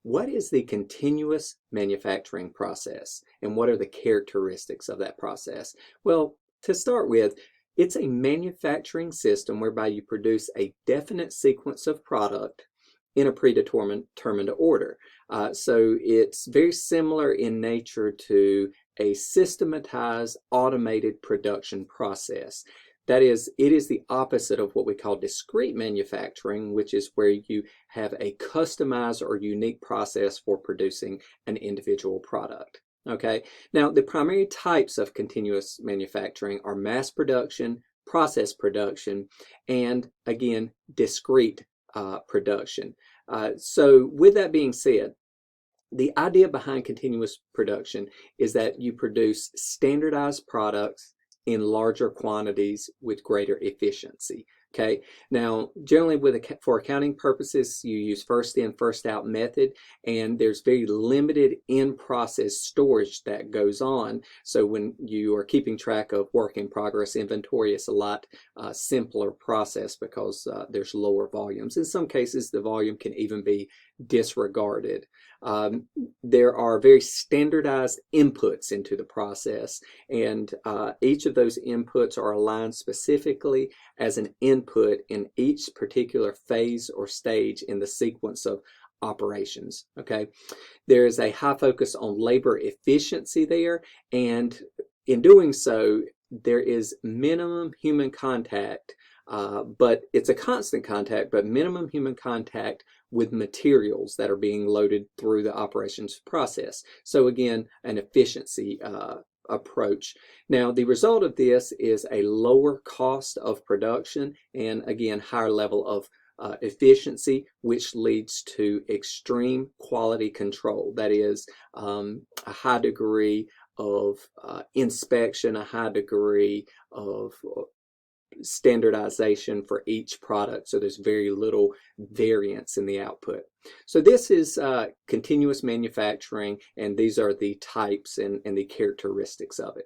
what is the continuous manufacturing process and what are the characteristics of that process? Well, to start with, it's a manufacturing system whereby you produce a definite sequence of product in a predetermined order. So it's very similar in nature to a systematized automated production process. That is, it is the opposite of what we call discrete manufacturing, which is where you have a customized or unique process for producing an individual product. Okay, now the primary types of continuous manufacturing are mass production, process production, and again, discrete production. So with that being said, the idea behind continuous production is that you produce standardized products in larger quantities with greater efficiency. Okay, now generally for accounting purposes, you use first in, first out method, and there's very limited in-process storage that goes on. So when you are keeping track of work in progress inventory, it's a lot simpler process because there's lower volumes. In some cases, the volume can even be disregarded. There are very standardized inputs into the process, and each of those inputs are aligned specifically as an input in each particular phase or stage in the sequence of operations. Okay, there is a high focus on labor efficiency there, and in doing so, there is minimum human contact, but it's a constant contact, but minimum human contact with materials that are being loaded through the operations process. So again, an efficiency approach. Now, the result of this is a lower cost of production and again, higher level of efficiency, which leads to extreme quality control. That is a high degree of inspection, a high degree of standardization for each product, so there's very little variance in the output. So this is continuous manufacturing, and these are the types and the characteristics of it.